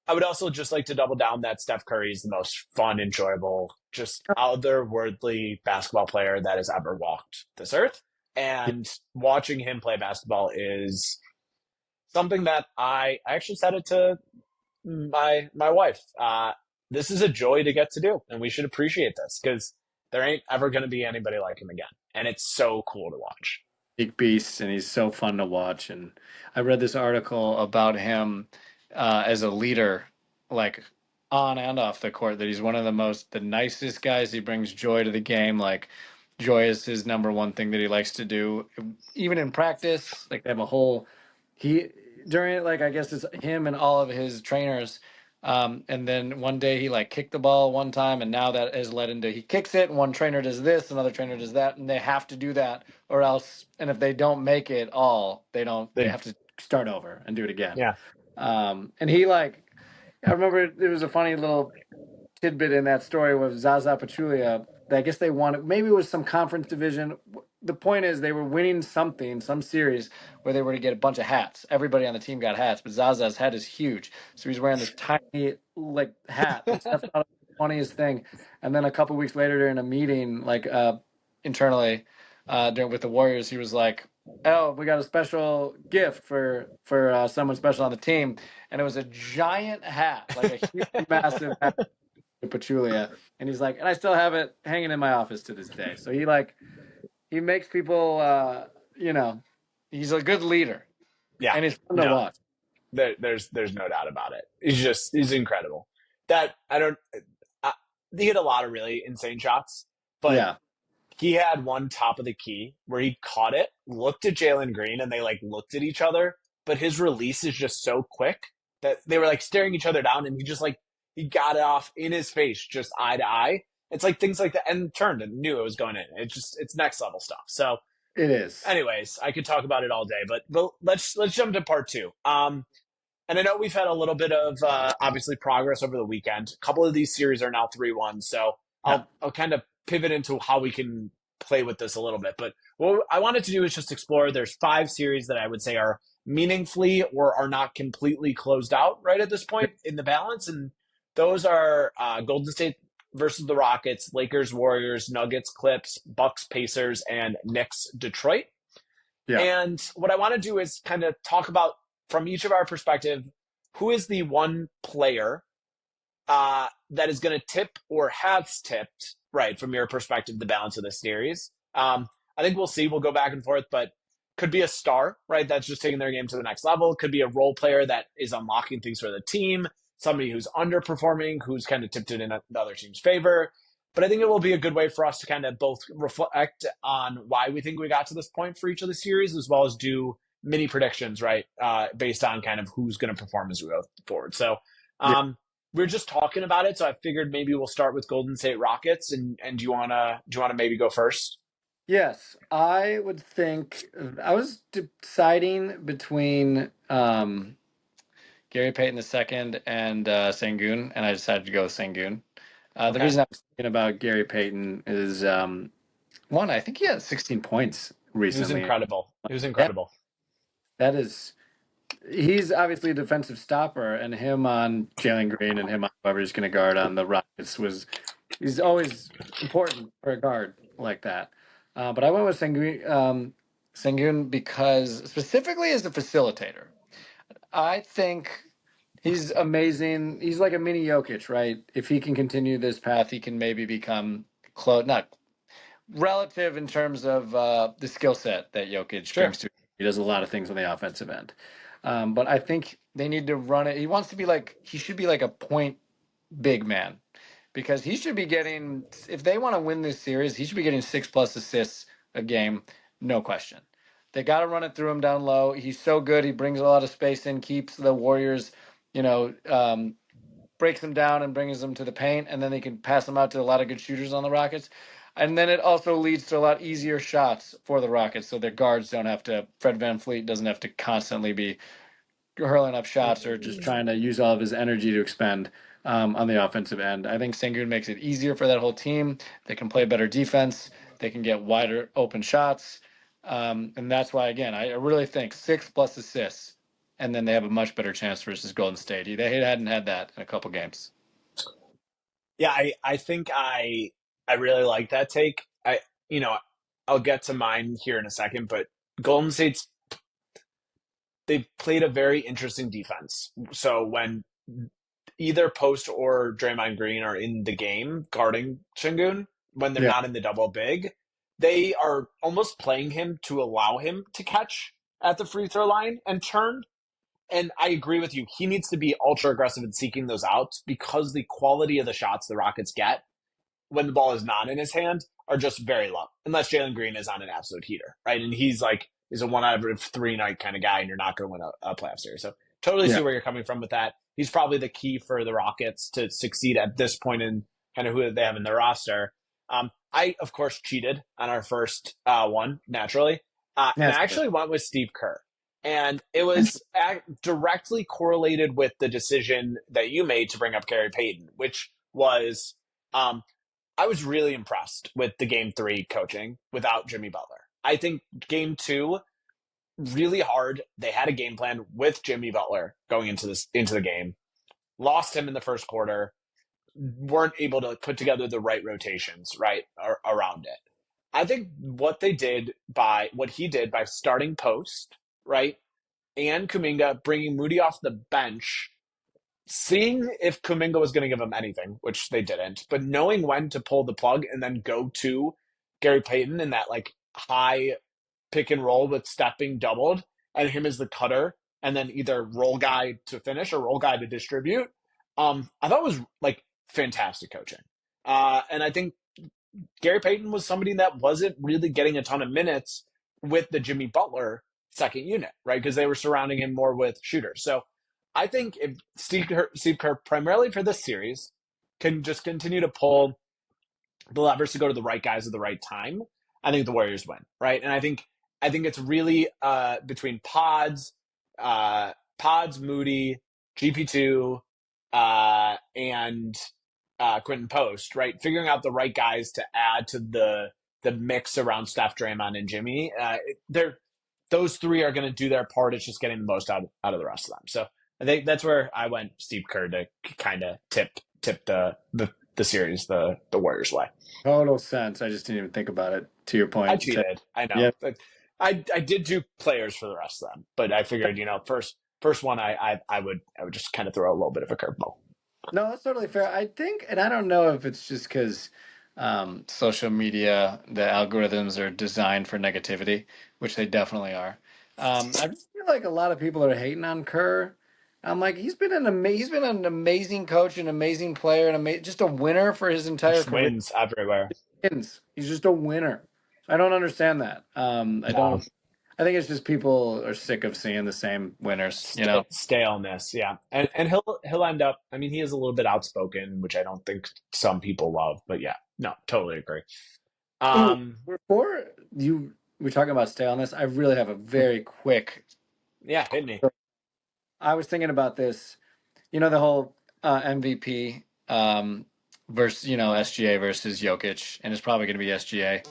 S1: I would also just like to double down that Steph Curry is the most fun, enjoyable, just otherworldly basketball player that has ever walked this earth. And watching him play basketball is something that I actually said it to my wife. This is a joy to get to do, and we should appreciate this because there ain't ever going to be anybody like him again, and it's so cool to watch.
S2: Big beast, and he's so fun to watch. And I read this article about him as a leader, like on and off the court, that he's one of the nicest guys. He brings joy to the game. Like joy is his number one thing that he likes to do, even in practice. Like they have a whole he during it. Like I guess it's him and all of his trainers. And then one day he like kicked the ball one time, and now that has led into he kicks it, and one trainer does this, another trainer does that, and they have to do that or else, and if they don't make it all, they
S1: They,
S2: have to start over and do it again.
S1: yeah,
S2: And he like, I remember there was a funny little tidbit in that story with Zaza Pachulia. I guess they won. Maybe it was some conference division. The point is, they were winning something, some series where they were to get a bunch of hats. Everybody on the team got hats, but Zaza's hat is huge, so he's wearing this tiny like hat. And Steph thought it was the funniest thing. And then a couple weeks later, during a meeting, like internally, during with the Warriors, he was like, "Oh, we got a special gift for someone special on the team," and it was a giant hat, like a huge, massive hat Pachulia, and he's like, and I still have it hanging in my office to this day. So he makes people, he's a good leader,
S1: yeah,
S2: and he's fun to
S1: no,
S2: watch.
S1: there's no doubt about it. He's incredible. That I don't. I, he hit a lot of really insane shots, but
S2: Yeah,
S1: he had one top of the key where he caught it, looked at Jalen Green, and they like looked at each other. But his release is just so quick that they were like staring each other down, and he got it off in his face, just eye to eye. It's like things like that, and turned and knew it was going in. It's next level stuff. So,
S2: it is.
S1: anyways, I could talk about it all day, but let's jump to part two. And I know we've had a little bit of obviously progress over the weekend. A couple of these series are now 3-1, so
S2: Yeah,
S1: I'll kind of pivot into how we can play with this a little bit. But what I wanted to do is just explore. There's 5 series that I would say are meaningfully or are not completely closed out right at this point in the balance, and those are Golden State versus the Rockets, Lakers, Warriors, Nuggets, Clips, Bucks, Pacers, and Knicks, Detroit.
S2: yeah,
S1: And what I want to do is kind of talk about from each of our perspective, who is the one player that is going to tip or has tipped, right, from your perspective, the balance of the series. I think we'll see. We'll go back and forth, but could be a star, right, that's just taking their game to the next level. Could be a role player that is unlocking things for the team, somebody who's underperforming, who's kind of tipped it in the other team's favor. But I think it will be a good way for us to kind of both reflect on why we think we got to this point for each of the series, as well as do mini predictions, right, based on kind of who's going to perform as we go forward. So
S2: yeah.
S1: we are just talking about it, so I figured maybe we'll start with Golden State Rockets. And do you wanna maybe go first?
S2: Yes, I would think I was deciding between Gary Payton II and Sengun, and I decided to go with Sengun. The
S1: Okay.
S2: reason I was thinking about Gary Payton is one, I think he had 16 points
S1: He was
S2: recently.
S1: incredible. He was
S2: That
S1: incredible.
S2: that is he's obviously a defensive stopper, and him on Jalen Green and him on whoever's going to guard on the Rockets he's always important for a guard like that. But I went with Sengun because specifically as a facilitator, I think he's amazing. He's like a mini Jokic, right? If he can continue this path, he can maybe become close, not relative in terms of the skill set that Jokic
S1: Sure.
S2: brings to. He does a lot of things on the offensive end. But I think they need to run it. He should be like a point big man because he should be getting, if they want to win this series, he should be getting 6+ assists a game, no question. They got to run it through him down low. He's so good. He brings a lot of space in, keeps the Warriors, you know, breaks them down and brings them to the paint, and then they can pass them out to a lot of good shooters on the Rockets. And then it also leads to a lot easier shots for the Rockets, so their guards don't have to, Fred VanVleet doesn't have to constantly be hurling up shots or just trying to use all of his energy to expend on the offensive end. I think Sengun makes it easier for that whole team. They can play better defense. They can get wider open shots. And that's why, again, I really think 6+ assists, and then they have a much better chance versus Golden State. They hadn't had that in a couple games.
S1: Yeah, I think I really like that take. You know, I'll get to mine here in a second, but Golden State's they've played a very interesting defense. So when either Post or Draymond Green are in the game guarding Shingun, when they're
S2: Yeah.
S1: not in the double big, they are almost playing him to allow him to catch at the free throw line and turn. And I agree with you. He needs to be ultra aggressive in seeking those outs because the quality of the shots the Rockets get when the ball is not in his hand are just very low, unless Jalen Green is on an absolute heater, right? And he's like is a 1 out of 3 night kind of guy, and you're not going to win a playoff series. So totally
S2: Yeah.
S1: see where you're coming from with that. He's probably the key for the Rockets to succeed at this point in kind of who they have in their roster. I of course cheated on our first one naturally, and
S2: Yes.
S1: I actually went with Steve Kerr. And it was directly correlated with the decision that you made to bring up Gary Payton, which was I was really impressed with the game 3 coaching without Jimmy Butler. I think game 2 really hard. They had a game plan with Jimmy Butler going into the game. Lost him in the first quarter. Weren't able to put together the right rotations right around it. I think what he did by starting Post right and Kuminga bringing Moody off the bench, seeing if Kuminga was going to give him anything, which they didn't, but knowing when to pull the plug and then go to Gary Payton in that like high pick and roll with Steph being doubled and him as the cutter and then either roll guy to finish or roll guy to distribute. I thought it was like fantastic coaching. And I think Gary Payton was somebody that wasn't really getting a ton of minutes with the Jimmy Butler second unit, right? Because they were surrounding him more with shooters. So I think if Steve Kerr, primarily for this series, can just continue to pull the levers to go to the right guys at the right time, I think the Warriors win, right? And I think it's really between Pods, Moody, GP2, and Quentin Post, right? Figuring out the right guys to add to the mix around Steph, Draymond, and Jimmy. They're those three are going to do their part. It's just getting the most out of the rest of them. So I think that's where I went Steve Kerr to kind of tip the series the Warriors way.
S2: Total sense. I just didn't even think about it. To your
S1: I
S2: point.
S1: cheated. I know.
S2: Yeah.
S1: But I did do players for the rest of them, but I figured first one I would just kind of throw a little bit of a curveball.
S2: No, that's totally fair. I think, and I don't know if it's just because social media, the algorithms are designed for negativity, which they definitely are. I just feel like a lot of people are hating on Kerr. I'm like, he's been an amazing coach, an amazing player, just a winner for his entire
S1: Just
S2: career.
S1: wins everywhere.
S2: He's just a winner. I don't understand that. I
S1: No,
S2: don't. I think it's just people are sick of seeing the same winners. You know.
S1: staleness, yeah, and he'll end up. I mean, he is a little bit outspoken, which I don't think some people love, but yeah, no, totally agree.
S2: Ooh,
S1: Um,
S2: before we're talking about staleness, I really have a very quick.
S1: yeah, hit me.
S2: I was thinking about this. You know the whole MVP versus SGA versus Jokic, and it's probably going to be SGA.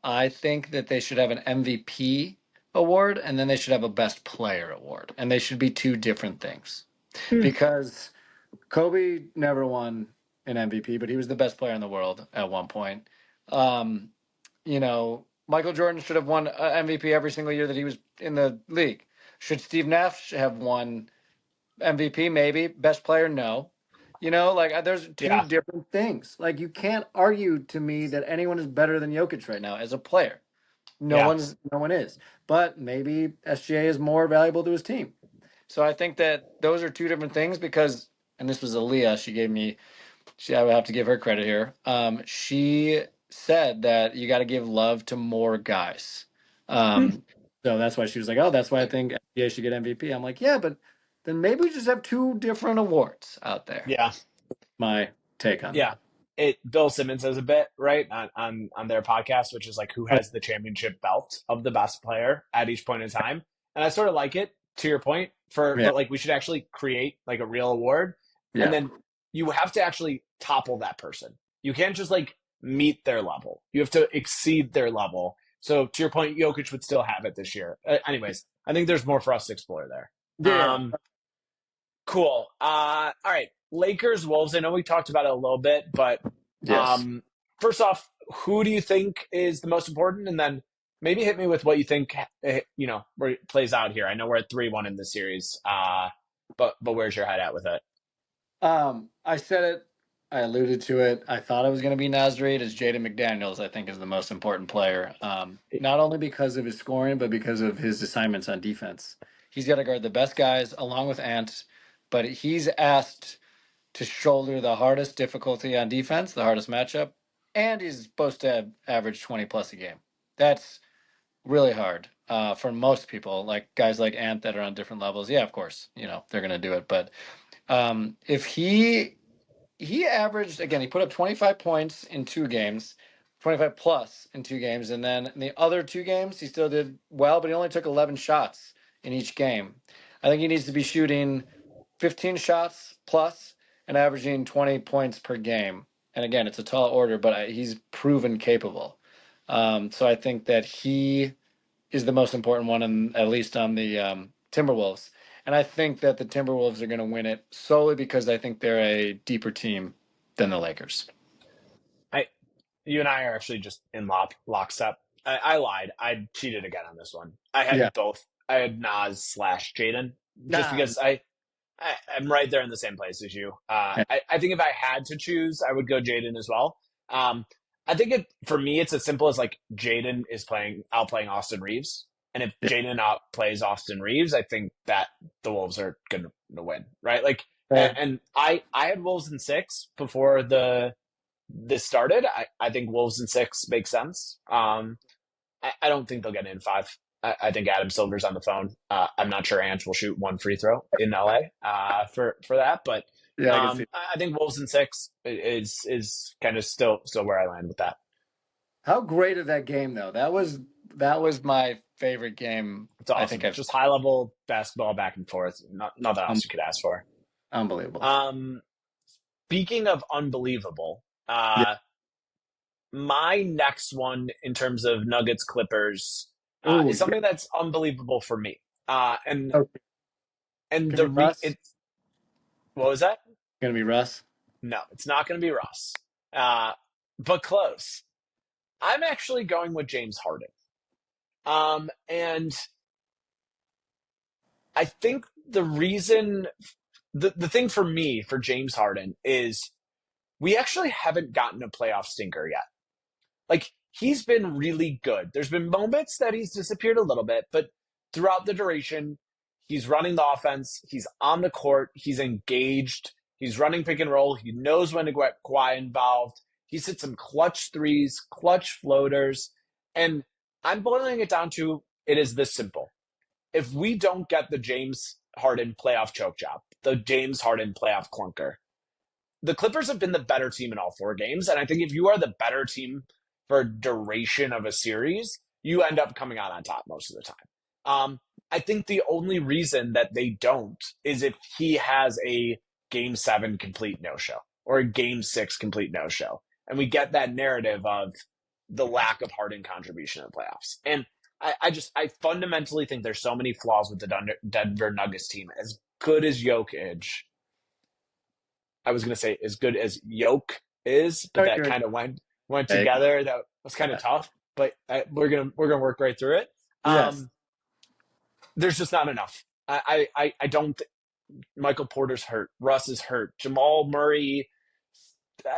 S2: I think that they should have an MVP award, and then they should have a Best Player award, and they should be two different things because Kobe never won an MVP, but he was the best player in the world at one point. Um, Michael Jordan should have won MVP every single year that he was in the league. Should Steve Nash have won MVP? Maybe. Best player? No. There's two
S1: Yeah,
S2: different things. Like, you can't argue to me that anyone is better than Jokic right now as a player. No
S1: yeah.
S2: one is. But maybe SGA is more valuable to his team. So I think that those are two different things because, and this was Aaliyah, she gave me, I would have to give her credit here. She said that you got to give love to more guys.
S1: Hmm.
S2: So that's why she was like, oh, that's why I think NBA should get MVP. I'm like, yeah, but then maybe we just have two different awards out there.
S1: Yeah.
S2: My take on
S1: Yeah.
S2: that.
S1: Bill Simmons has a bit, right, on their podcast, which is like who has the championship belt of the best player at each point in time. And I sort of like it, to your point,
S2: Yeah,
S1: but like we should actually create like a real award. And
S2: yeah,
S1: then you have to actually topple that person. You can't just like meet their level. You have to exceed their level. So to your point, Jokic would still have it this year. Anyways, I think there's more for us to explore there.
S2: yeah,
S1: Cool. All right. Lakers, Wolves. I know we talked about it a little bit, but
S2: yes.
S1: um, first off, who do you think is the most important? And then maybe hit me with what you think, where it plays out here. I know we're at 3-1 in this series, but where's your head at with it?
S2: I said it. I alluded to it. I thought it was going to be Nasrid. As Jaden McDaniels, I think, is the most important player. Not only because of his scoring, but because of his assignments on defense. He's got to guard the best guys along with Ant, but he's asked to shoulder the hardest difficulty on defense, the hardest matchup, and he's supposed to average 20 plus a game. That's really hard for most people, like guys like Ant that are on different levels. Yeah, of course, they're going to do it, but if he averaged again, he put up 25 points in 2 games, 25 plus in 2 games, and then in the other 2 games he still did well, but he only took 11 shots in each game. I think he needs to be shooting 15 shots plus and averaging 20 points per game. And again, it's a tall order, but he's proven capable. So I think that he is the most important one, at least on the Timberwolves. And I think that the Timberwolves are going to win it solely because I think they're a deeper team than the Lakers.
S1: I, you and I are actually just in lockstep. I lied. I cheated again on this one. I
S2: Yeah.
S1: had both. I had Nas slash Jaden, just
S2: Nah.
S1: because I'm right there in the same place as you.
S2: Yeah.
S1: I think if I had to choose, I would go Jaden as well. I think for me, it's as simple as like Jaden is outplaying Austin Reeves, and if
S2: Yeah.
S1: Jaden outplays Austin Reeves, I think that the Wolves are going to win, right? Like,
S2: Fair.
S1: and I had Wolves in 6 before this started. I think Wolves in 6 makes sense. I don't think they'll get in 5. I think Adam Silver's on the phone. I'm not sure Ant will shoot one free throw in LA for that, but
S2: Yeah, I can see.
S1: I think Wolves in 6 is kind of still where I land with that.
S2: How great of that game though. That was my favorite game
S1: It's
S2: I think
S1: awesome.
S2: I've
S1: Just high level basketball back and forth. Nothing
S2: um,
S1: else you could ask for.
S2: unbelievable.
S1: Um, Speaking of unbelievable,
S2: Yeah.
S1: my next one in terms of Nuggets Clippers
S2: Oh,
S1: is
S2: yeah.
S1: something that's unbelievable for me. And
S2: Okay.
S1: and
S2: Gonna
S1: the
S2: be Russ.
S1: it's what was that?
S2: Gonna be Russ.
S1: No, it's not going to be Russ, uh, but close. I'm actually going with James Harden. And I think the thing for me for James Harden is we actually haven't gotten a playoff stinker yet. Like he's been really good. There's been moments that he's disappeared a little bit, but throughout the duration, he's running the offense. He's on the court. He's engaged. He's running pick and roll. He knows when to get Kawhi involved. He's hit some clutch threes, clutch floaters, and I'm boiling it down to it is this simple. If we don't get the James Harden playoff choke job, the James Harden playoff clunker, the Clippers have been the better team in all 4 games. And I think if you are the better team for a duration of a series, you end up coming out on top most of the time. I think the only reason that they don't is if he has a game 7 complete no show or a game 6 complete no show. And we get that narrative of the lack of Harden contribution in the playoffs. And I fundamentally think there's so many flaws with the Denver Nuggets team. As good as Jokic, I was going to say as good as Yoke is, but
S2: Oh,
S1: that
S2: you're
S1: kind of went
S2: okay.
S1: together. That was kind of
S2: Yeah.
S1: tough, but we're gonna work right through it.
S2: Yes.
S1: There's just not enough. I don't. Michael Porter's hurt. Russ is hurt. Jamal Murray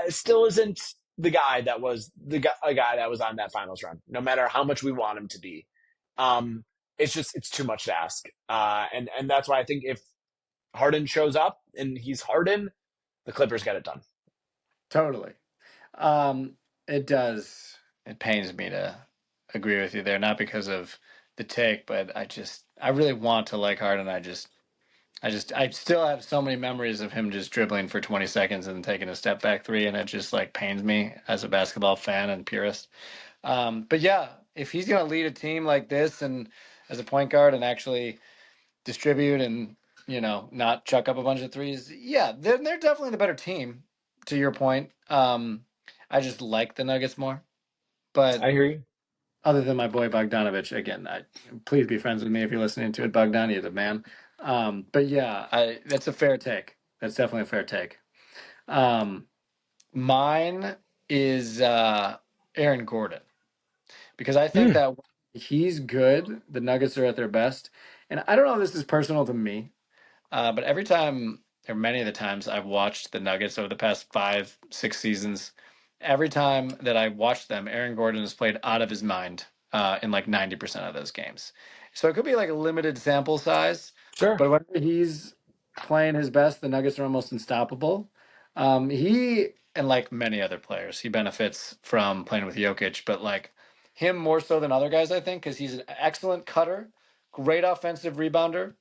S1: still isn't the guy that was a guy that was on that finals run. No matter how much we want him to be, um, it's too much to ask. And that's why I think if Harden shows up and he's Harden, the Clippers get it done.
S2: Totally. Um, it does. It pains me to agree with you there, not because of the take, but I really want to like Harden. I still have so many memories of him just dribbling for 20 seconds and taking a step back three, and it just like pains me as a basketball fan and purist. But yeah, if he's going to lead a team like this and as a point guard and actually distribute and not chuck up a bunch of threes, yeah, they're definitely the better team. To your point, I just like the Nuggets more. But
S1: I hear you.
S2: other than my boy Bogdanovich, again, please be friends with me if you're listening to it. Bogdan, you're the man. But yeah, that's a fair take. That's definitely a fair take. Um, Mine is Aaron Gordon because I think
S1: Hmm.
S2: that when he's good, the Nuggets are at their best. And I don't know if this is personal to me, but every time, or many of the times, I've watched the Nuggets over the past 5, 6 seasons, every time that I watched them, Aaron Gordon has played out of his mind in like 90% of those games. So it could be like a limited sample size,
S1: Sure.
S2: but when he's playing his best, the Nuggets are almost unstoppable. He, and like many other players, he benefits from playing with Jokic, but like him more so than other guys, I think, because he's an excellent cutter, great offensive rebounder,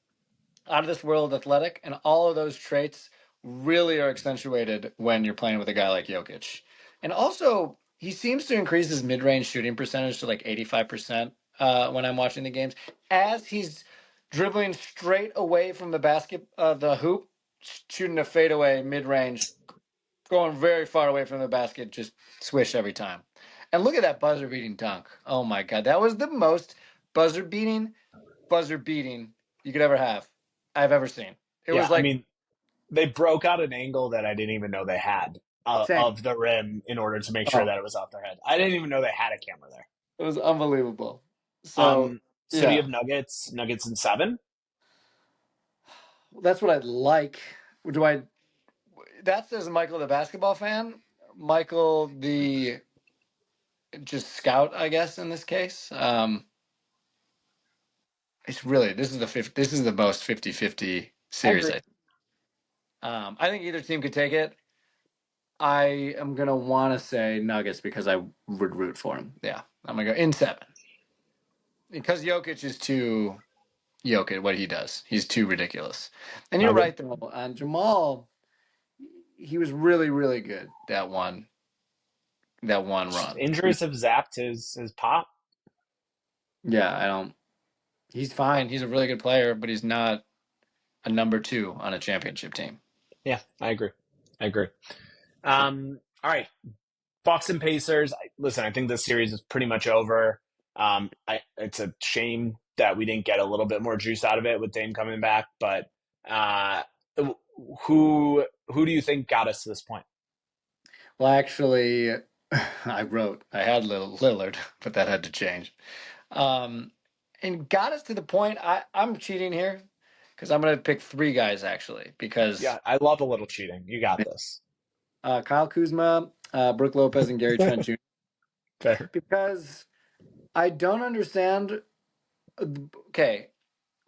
S2: out of this world athletic, and all of those traits really are accentuated when you're playing with a guy like Jokic. And also, he seems to increase his mid-range shooting percentage to like 85% when I'm watching the games, as he's dribbling straight away from the basket, the hoop, shooting a fadeaway mid-range, going very far away from the basket, just swish every time. And look at that buzzer-beating dunk! Oh my god, that was the most buzzer-beating you could ever have, I've ever seen. It
S1: Yeah,
S2: was
S1: I
S2: like
S1: mean, they broke out an angle that I didn't even know they had
S2: same.
S1: of the rim in order to make sure
S2: Oh,
S1: that it was off their head. I didn't even know they had a camera there.
S2: it was unbelievable. So
S1: So do you
S2: yeah,
S1: have Nuggets in seven?
S2: that's what I'd like. Do I? That's as Michael the basketball fan, Michael the just scout, I guess in this case. It's really this is the most 50-50
S1: I
S2: series.
S1: agree.
S2: I think either team could take it. I am gonna want to say Nuggets because I would root for him. Yeah, I'm gonna go in seven because Jokic is too Jokic. What he does, he's too ridiculous. And you're
S1: I agree.
S2: right though. On Jamal, he was really really good that one run.
S1: Injuries have zapped his pop.
S2: Yeah, I don't. He's fine. He's a really good player, but he's not a number two on a championship team.
S1: Yeah, I agree. I agree. All right, Bucks and Pacers. Listen, I think this series is pretty much over. It's a shame that we didn't get a little bit more juice out of it with Dame coming back, but uh, who do you think got us to this point?
S2: Well, actually, I had Lillard, but that had to change. Um, and got us to the point. I'm cheating here because I'm going to pick three guys actually because
S1: Yeah, I love a little cheating. You got this.
S2: Kyle Kuzma, Brooke Lopez, and Gary Trent Jr.
S1: Fair.
S2: Because I don't understand. Okay,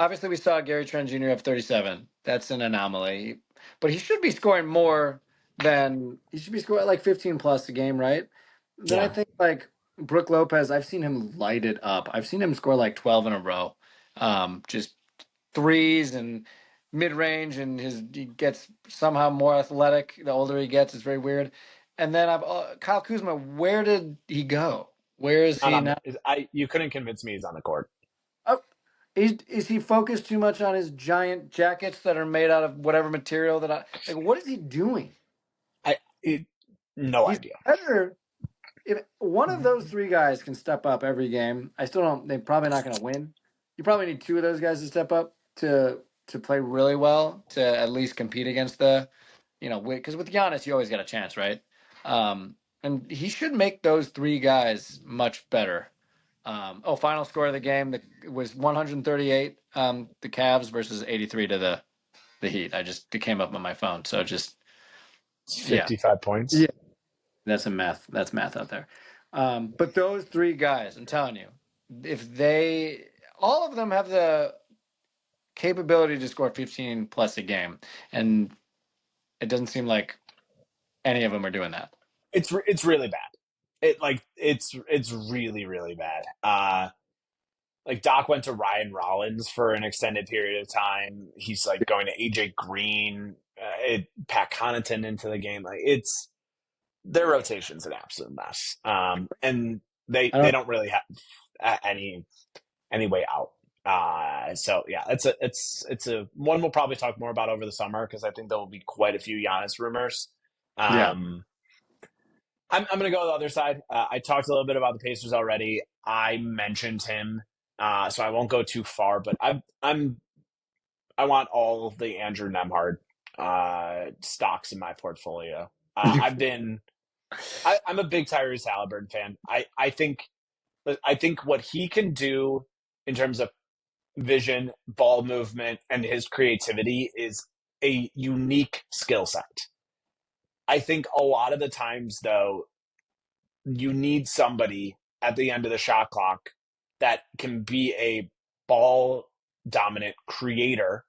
S2: obviously we saw Gary Trent Jr. have 37. That's an anomaly, but he should be scoring more than he should be scoring like 15 plus a game, right? Then I
S1: Yeah.
S2: think like Brooke Lopez, I've seen him light it up. I've seen him score like 12 in a row, just threes and mid range, and he gets somehow more athletic the older he gets. It's very weird. And then I've Kyle Kuzma. Where did he go? Where is
S1: Not
S2: he
S1: on
S2: now?
S1: you couldn't convince me he's on the court.
S2: Oh, is he focused too much on his giant jackets that are made out of whatever material that I like? What is he doing?
S1: I it, no
S2: He's
S1: idea.
S2: better if one of those three guys can step up every game. I still don't. They're probably not going to win. You probably need two of those guys to step up to play really well to at least compete against the, because with Giannis you always got a chance, right? And he should make those three guys much better. Final score of the game was 138. The Cavs versus 83 to the Heat. It came up on my phone, so just
S1: It's
S2: yeah,
S1: 55 points.
S2: yeah. That's a math. That's math out there. But those three guys, I'm telling you, if they all of them have the capability to score 15 plus a game, and it doesn't seem like any of them are doing that.
S1: It's really bad. It's really really bad. Like Doc went to Ryan Rollins for an extended period of time. He's like going to AJ Green, Pat Connaughton into the game. Like it's their rotation's an absolute mess. And
S2: I
S1: they
S2: don't.
S1: don't really have any way out. So yeah, it's a one we'll probably talk more about over the summer because I think there will be quite a few Giannis rumors.
S2: Yeah.
S1: Um, I'm going to go to the other side. I talked a little bit about the Pacers already. I mentioned him, so I won't go too far. But I want all of the Andrew Nemhard stocks in my portfolio. I'm a big Tyrese Halliburton fan. I think what he can do in terms of vision, ball movement, and his creativity is a unique skill set. I think a lot of the times, though, you need somebody at the end of the shot clock that can be a ball dominant creator,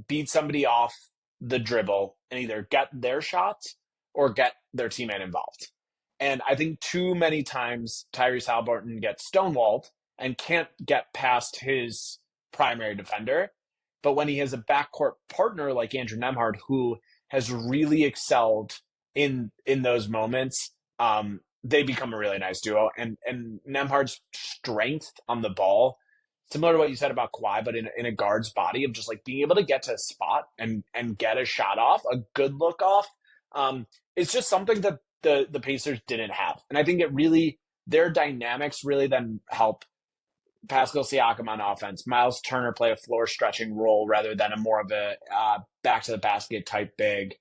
S1: beat somebody off the dribble, and either get their shots or get their teammate involved. And I think too many times Tyrese Halliburton gets stonewalled and can't get past his primary defender. But when he has a backcourt partner like Andrew Nemhard, who has really excelled in those moments, they become a really nice duo. And Nemhard's strength on the ball, similar to what you said about Kawhi, but in a guard's body of just like being able to get to a spot and get a shot off, a good look off. It's just something that the Pacers didn't have. And I think their dynamics really then help Pascal Siakam on offense. Miles Turner play a floor stretching role rather than a more of a back to the basket type big.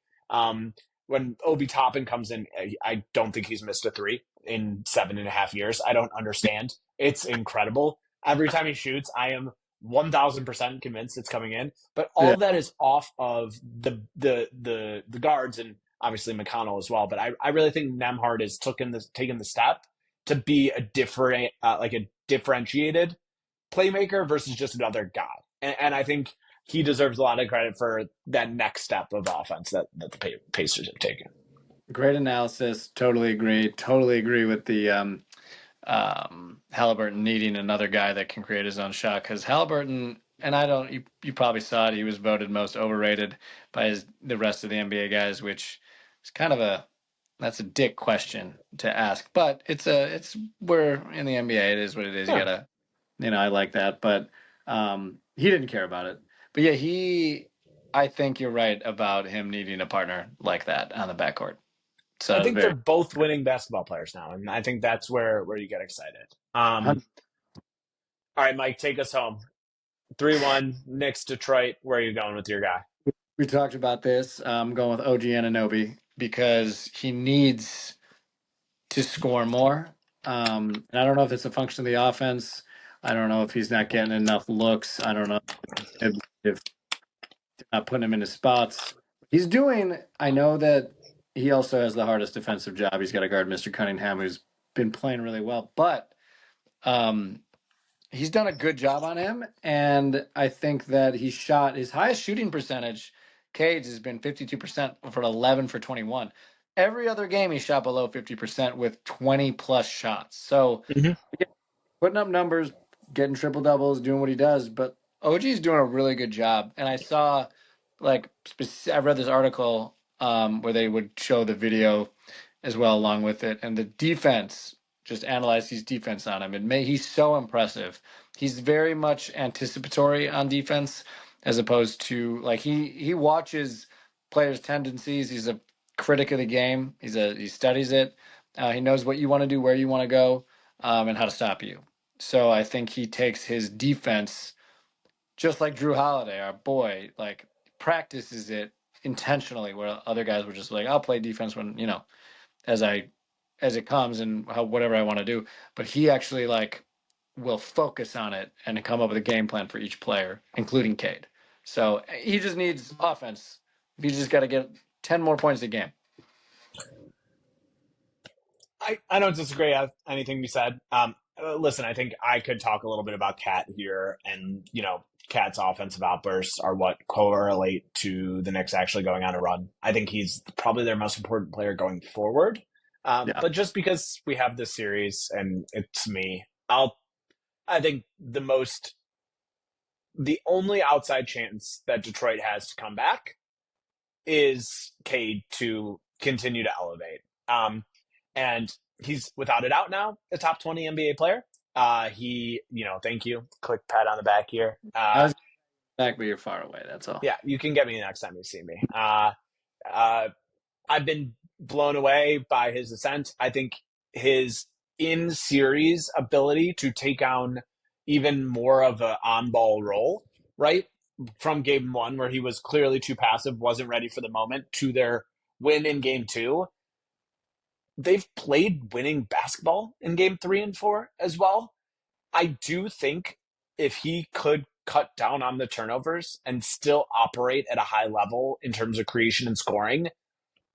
S1: When Obi Toppin comes in, I don't think he's missed a three in 7.5 years. I don't understand. It's incredible. Every time he shoots, I am 1,000% convinced it's coming in. But all
S2: Yeah.
S1: of that is off of the guards and obviously McConnell as well. But I really think Nemhard has taken the step to be a different like a differentiated playmaker versus just another guy. And I think he deserves a lot of credit for that next step of offense that the Pacers have taken.
S2: Great analysis. Totally agree. Totally agree with the Halliburton needing another guy that can create his own shot, because Halliburton, and I don't, you probably saw it, he was voted most overrated by the rest of the NBA guys, which is kind of that's a dick question to ask, but it's we're in the NBA. It is what it is. You
S1: Yeah.
S2: gotta, I like that, but he didn't care about it. But yeah, I think you're right about him needing a partner like that on the backcourt. So
S1: I
S2: it's
S1: think
S2: very
S1: they're both winning basketball players now, and I think that's where you get excited. All right, Mike, take us home. 3-1, Knicks, Detroit. Where are you going with your guy?
S2: We talked about this. I'm going with OG Anunoby because he needs to score more. And I don't know if it's a function of the offense. I don't know if he's not getting enough looks. I don't know if not putting him into spots. He's doing. I know that he also has the hardest defensive job. He's got to guard Mr. Cunningham, who's been playing really well. But um, he's done a good job on him, and I think that he shot his highest shooting percentage. Cage has been 52% for 11 for 21. Every other game he shot below 50% with 20 plus shots. So
S1: Mm-hmm.
S2: yeah, putting up numbers, getting triple doubles, doing what he does, but OG's doing a really good job. And I saw I read this article where they would show the video as well along with it, and the defense, just analyze his defense on him. He's so impressive. He's very much anticipatory on defense, as opposed to like he watches players' tendencies. He's a critic of the game. He studies it. He knows what you want to do, where you want to go, and how to stop you. So I think he takes his defense just like Drew Holiday, our boy, like practices it intentionally, where other guys were just like, I'll play defense when, as I as it comes and whatever I want to do. But he actually like will focus on it and come up with a game plan for each player, including Cade. So he just needs offense. He just got to get 10 more points a game.
S1: I don't disagree with anything you said. listen, I think I could talk a little bit about Cat here, and Cat's offensive outbursts are what correlate to the Knicks actually going on a run. I think he's probably their most important player going forward.
S2: Yeah.
S1: But just because we have this series and it's me, I think the only outside chance that Detroit has to come back is Cade to continue to elevate. And he's without a doubt now a top 20 NBA player. Thank you. Click pat on the back here.
S2: I was back, but you're far away. That's all.
S1: Yeah, you can get me next time you see me. Uh, I've been blown away by his ascent. I think his in series ability to take on even more of an on ball role, right? From game one, where he was clearly too passive, wasn't ready for the moment, to their win in game two. They've played winning basketball in game three and four as well. I do think if he could cut down on the turnovers and still operate at a high level in terms of creation and scoring,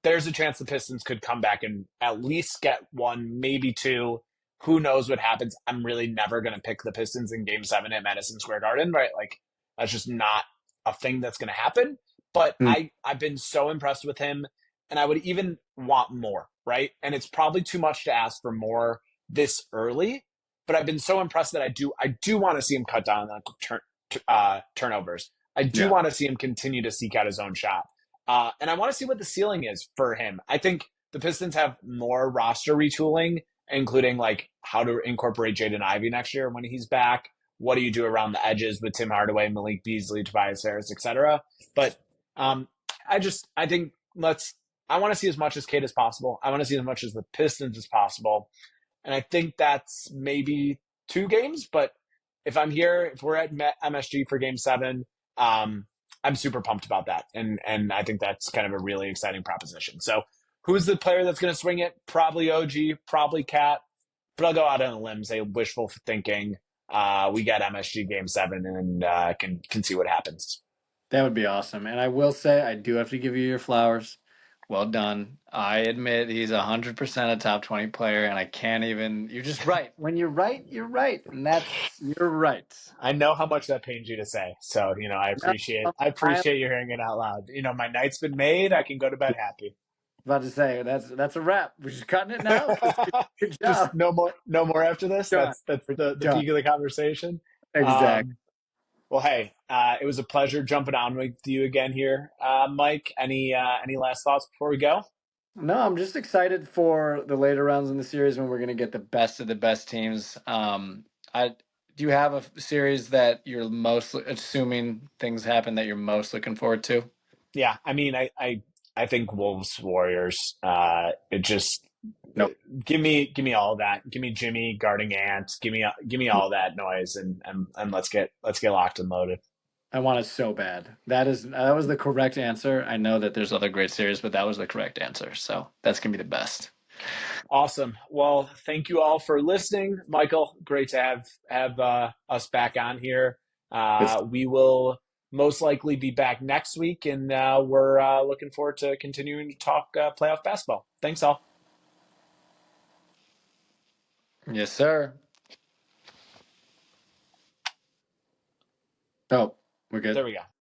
S1: there's a chance the Pistons could come back and at least get one, maybe two. Who knows what happens? I'm really never going to pick the Pistons in game seven at Madison Square Garden, right? Like, that's just not a thing that's going to happen. But
S2: Mm,
S1: I've been so impressed with him, and I would even want more, right? And it's probably too much to ask for more this early, but I've been so impressed that I do want to see him cut down on turnovers. I do
S2: yeah.
S1: want to see him continue to seek out his own shot. And I want to see what the ceiling is for him. I think the Pistons have more roster retooling, including like how to incorporate Jaden Ivey next year when he's back. What do you do around the edges with Tim Hardaway, Malik Beasley, Tobias Harris, etc. But um, I think I want to see as much as Cade as possible. I want to see as much as the Pistons as possible. And I think that's maybe two games. But if we're at MSG for game seven, um, I'm super pumped about that. And I think that's kind of a really exciting proposition. So who's the player that's going to swing it? Probably OG, probably Cat. But I'll go out on a limb, say wishful thinking. We got MSG game seven and can see what happens.
S2: That would be awesome. And I will say, I do have to give you your flowers. Well done. I admit he's 100% a top 20 player, and I can't even. You're just right. When you're right, you're right. And you're right.
S1: I know how much that pains you to say. So, I
S2: No,
S1: appreciate I
S2: I'm
S1: appreciate you hearing it out loud. My night's been made. I can go to bed happy.
S2: about to say that's a wrap. We're just cutting it now. Good
S1: Just
S2: job.
S1: no more after this.
S2: Done.
S1: That's
S2: We're
S1: the
S2: done.
S1: peak of the conversation.
S2: Exactly.
S1: Well, hey, it was a pleasure jumping on with you again here, Mike. Any last thoughts before we go?
S2: No, I'm just excited for the later rounds in the series when we're going to get the best of the best teams. I do you have a series that you're most assuming things happen that you're most looking forward to?
S1: Yeah, I mean, I think Wolves Warriors. It just
S2: Nope.
S1: give me all of that. Give me Jimmy guarding Ant. Give me all that noise, and let's get locked and loaded.
S2: I want it so bad. That was the correct answer. I know that there's other great series, but that was the correct answer. So that's gonna be the best.
S1: Awesome. Well, thank you all for listening, Michael. Great to have us back on here.
S2: It's,
S1: We will most likely be back next week, and we're looking forward to continuing to talk playoff basketball. Thanks, all.
S2: yes, sir. Oh, we're
S1: There
S2: good.
S1: we go.